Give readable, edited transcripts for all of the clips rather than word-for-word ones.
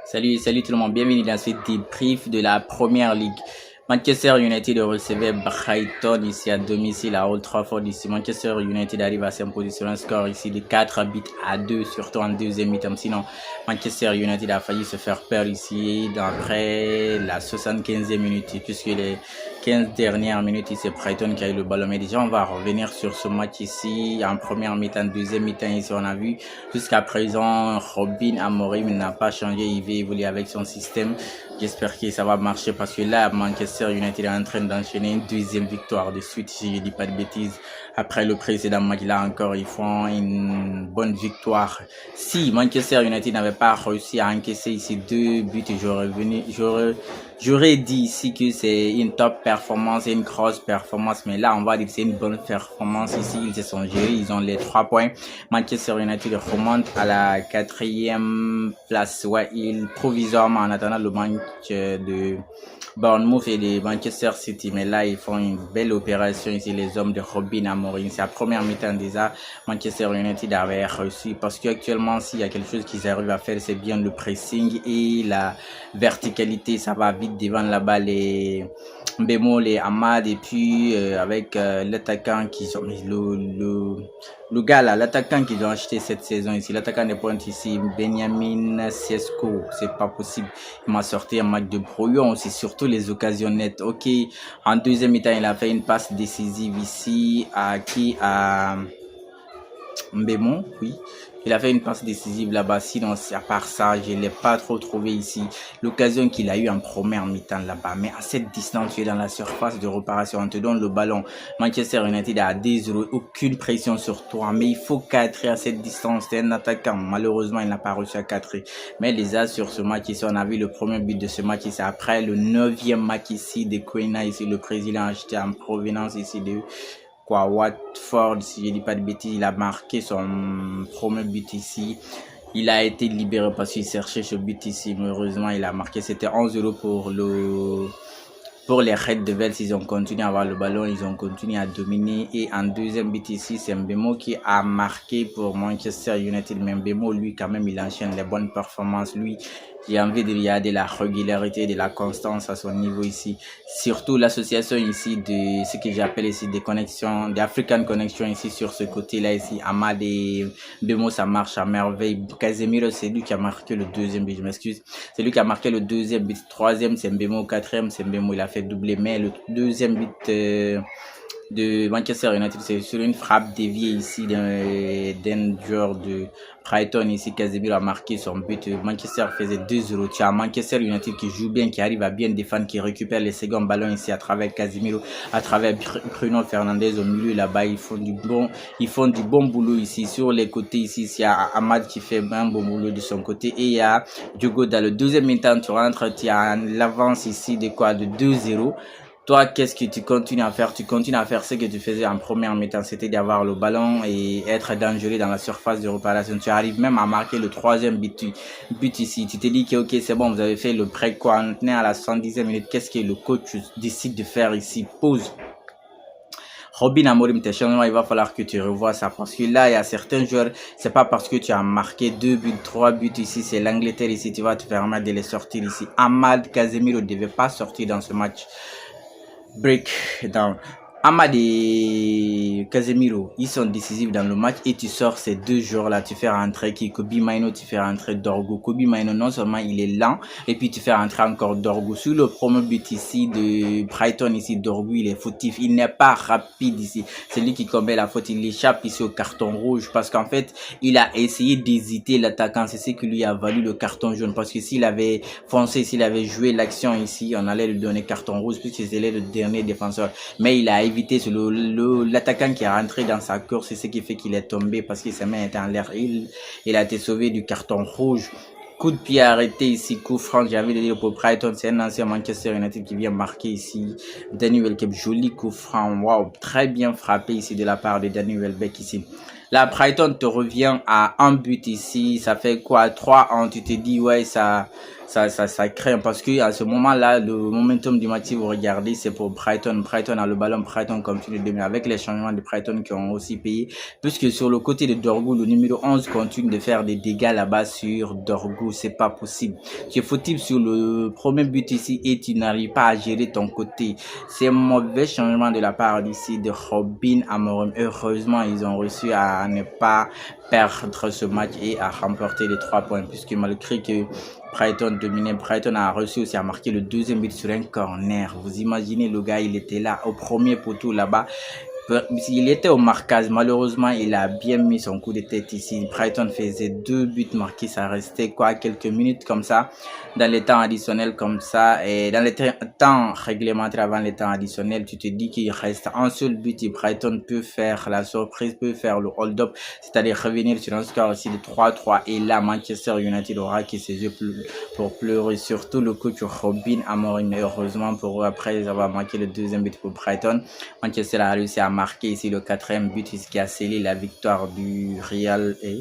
Salut tout le monde, bienvenue dans ce débrief de la Première Ligue. Manchester United recevait Brighton ici à domicile à Old Trafford ici. Manchester United arrive à s'imposer sur un score ici de 4-2, surtout en deuxième mi-temps. Sinon, Manchester United a failli se faire peur ici après la 75e minute, puisque les 15 dernières minutes, c'est Brighton qui a eu le ballon. Mais déjà, on va revenir sur ce match ici. En première mi-temps, deuxième mi-temps ici, on a vu jusqu'à présent, Robin Amorim n'a pas changé. Il va évoluer avec son système. J'espère que ça va marcher parce que là, Manchester United est en train d'enchaîner une deuxième victoire de suite, si je dis pas de bêtises. Après le précédent match, là encore, ils font une bonne victoire. Si Manchester United n'avait pas réussi à encaisser ici 2 buts, j'aurais dit ici que c'est une top performance et une grosse performance. Mais là, on va dire que c'est une bonne performance ici. Ils se sont gérés, ils ont les 3 points. Manchester United remonte à la 4e place. Ouais, provisoirement en attendant le match de Bournemouth et de Manchester City. Mais là, ils font une belle opération ici, les hommes de Robin Amorim. C'est la première mi-temps déjà. Manchester United avait réussi parce qu'actuellement, s'il y a quelque chose qu'ils arrivent à faire, c'est bien le pressing et la verticalité. Ça va vite devant la balle et Mbemo, les Ahmad et puis avec l'attaquant qu'ils ont le gars là, l'attaquant qu'ils ont acheté cette saison ici, l'attaquant de pointe ici, Benjamin Sesko, c'est pas possible. Il m'a sorti un match de brouillon, c'est surtout les occasions nettes. Ok, en deuxième mi-temps, il a fait une passe décisive ici à Mbemo, oui. Il a fait une passe décisive là-bas. Sinon, à part ça, je ne l'ai pas trop trouvé ici. L'occasion qu'il a eu en première mi-temps là-bas. Mais à cette distance, tu es dans la surface de réparation. On te donne le ballon. Manchester United a 2-0. Aucune pression sur toi. Mais il faut cadrer à cette distance. C'est un attaquant. Malheureusement, il n'a pas réussi à cadrer. Mais les As sur ce match ici, on a vu le premier but de ce match ici. Après le 9e match ici de Quena ici, le président a acheté en provenance ici de Watford, si je dis pas de bêtises. Il a marqué son premier but ici. Il a été libéré parce qu'il cherchait ce but ici. Heureusement, il a marqué. C'était 11 € pour les Red Devils. Ils ont continué à avoir le ballon, ils ont continué à dominer. Et en deuxième but ici, c'est Mbemo qui a marqué pour Manchester United. Mais Mbemo, lui, quand même, il enchaîne les bonnes performances. Lui, j'ai envie de regarder la régularité, de la constance à son niveau ici. Surtout l'association ici de ce que j'appelle ici des connexions, des African Connection ici sur ce côté-là ici. Ahmad et Mbemo, ça marche à merveille. Casemiro, c'est lui qui a marqué le deuxième but, je m'excuse. C'est lui qui a marqué le deuxième but. Troisième, c'est Mbemo. Quatrième, c'est Mbemo. Il a fait doubler. Mais le deuxième but de Manchester United, c'est sur une frappe déviée ici d'un joueur de Brighton ici. Casemiro a marqué son but. Manchester faisait 2-0. Tu as Manchester United qui joue bien, qui arrive à bien défendre, qui récupère les seconds ballons ici à travers Casemiro, à travers Bruno Fernandes au milieu là-bas. Ils font du bon boulot ici. Sur les côtés ici, il y a Ahmad qui fait un bon boulot de son côté et il y a Diogo dans le deuxième mi-temps. Tu rentres, tu as l'avance ici de 2-0. Toi, qu'est-ce que tu continues à faire? Tu continues à faire ce que tu faisais en première mi-temps, c'était d'avoir le ballon et être dangereux dans la surface de réparation. Tu arrives même à marquer le troisième but ici. Tu te dis que ok, c'est bon, vous avez fait le break quoi. On est à la 70e minute. Qu'est-ce que le coach décide de faire ici? Pause. Robin Amorim, tes changements, il va falloir que tu revoies ça parce que là, il y a certains joueurs, c'est pas parce que tu as marqué 2 buts, 3 buts ici, c'est l'Angleterre ici, tu vas te permettre de les sortir ici. Ahmad Casemiro ne devait pas sortir dans ce match. Breakdown. Ahmad et Casemiro, ils sont décisifs dans le match et tu sors ces 2 joueurs-là. Tu fais rentrer Kobbie Mainoo, tu fais rentrer Dorgu. Kobbie Mainoo, non seulement il est lent, et puis tu fais rentrer encore Dorgu. Sur le premier but ici de Brighton, ici, Dorgu, il est fautif. Il n'est pas rapide ici. C'est lui qui commet la faute. Il échappe ici au carton rouge parce qu'en fait, il a essayé d'hésiter l'attaquant. C'est ce qui lui a valu le carton jaune parce que s'il avait foncé, s'il avait joué l'action ici, on allait lui donner carton rouge puisque c'était le dernier défenseur. Mais il a évité l'attaquant qui est rentré dans sa course, c'est ce qui fait qu'il est tombé parce que sa main était en l'air. Il a été sauvé du carton rouge. Coup de pied arrêté ici, coup franc, j'avais de dire pour Brighton, c'est un ancien Manchester United qui vient marquer ici. Danny Welbeck, joli coup franc, waouh, très bien frappé ici de la part de Danny Welbeck ici. Là, Brighton te revient à un but ici, ça fait quoi, 3-1, tu te dis, ouais, ça ça craint parce que à ce moment-là, le momentum du match, si vous regardez, c'est pour Brighton. Brighton a le ballon, Brighton continue de, mais avec les changements de Brighton qui ont aussi payé, puisque sur le côté de Dorgu, le numéro 11 continue de faire des dégâts là-bas sur Dorgu, c'est pas possible. Tu es fautif sur le premier but ici et tu n'arrives pas à gérer ton côté. C'est un mauvais changement de la part d'ici de Robin Amorim. Heureusement, ils ont réussi à ne pas perdre ce match et à remporter les 3 points, puisque malgré que Brighton dominé, Brighton a réussi aussi à marquer le deuxième but sur un corner. Vous imaginez, le gars, il était là au premier poteau là-bas. Il était au marquage. Malheureusement, il a bien mis son coup de tête ici. Brighton faisait 2 buts marqués. Ça restait quoi, quelques minutes comme ça, dans les temps additionnels comme ça. Et dans les temps réglementaires avant les temps additionnels, tu te dis qu'il reste un seul but et Brighton peut faire la surprise, peut faire le hold-up, c'est-à-dire revenir sur un score aussi de 3-3. Et là, Manchester United aura qui ses yeux pour pleurer. Surtout le coach Robin Amorim. Heureusement pour eux, après avoir marqué le deuxième but pour Brighton, Manchester a réussi à marqué ici le 4e but, ce qui a scellé la victoire du Real et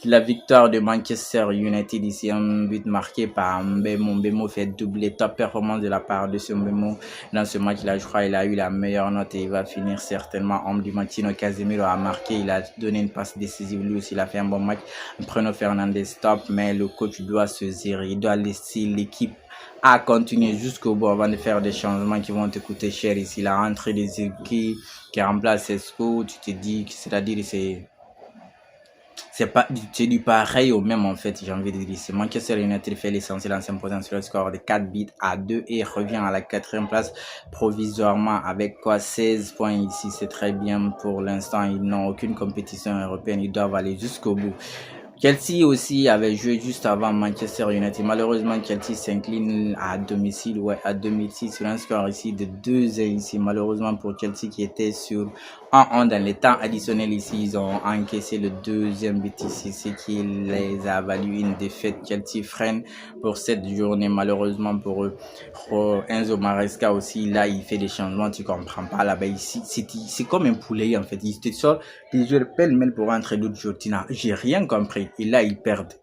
la victoire de Manchester United ici, un but marqué par Mbemo. Mbemo fait doubler, top performance de la part de ce Mbemo dans ce match-là. Je crois qu'il a eu la meilleure note et il va finir certainement homme du match. Casemiro a marqué, il a donné une passe décisive, lui aussi il a fait un bon match. Bruno Fernandes stop, mais le coach doit se zérer, il doit laisser l'équipe à continuer jusqu'au bout avant de faire des changements qui vont te coûter cher ici. La rentrée des équipes qui remplace Esco, tu te dis, c'est-à-dire c'est du pareil au même en fait, j'ai envie de dire. C'est Manchester United fait l'essentiel en s'imposant sur le score de 4-2 et revient à la 4e place provisoirement avec quoi 16 points ici. C'est très bien pour l'instant, ils n'ont aucune compétition européenne, ils doivent aller jusqu'au bout. Chelsea aussi avait joué juste avant Manchester United. Malheureusement, Chelsea s'incline à domicile, sur un score ici de 2-1 ici. Malheureusement pour Chelsea qui était sur 1-1 dans les temps additionnels ici, ils ont encaissé le deuxième but ici, ce qui les a valu une défaite. Chelsea freine pour cette journée, malheureusement pour eux. Enzo Maresca aussi, là, il fait des changements, tu comprends pas là-bas ici. C'est comme un poulet en fait. Il te sort des joueurs pêle-mêle pour entrer d'autres joueurs. J'ai rien compris. Et là, ils perdent.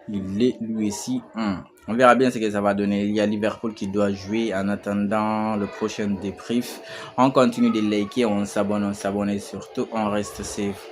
Il est lui aussi. On verra bien ce que ça va donner. Il y a Liverpool qui doit jouer en attendant le prochain débrief. On continue de liker, on s'abonne et surtout on reste safe.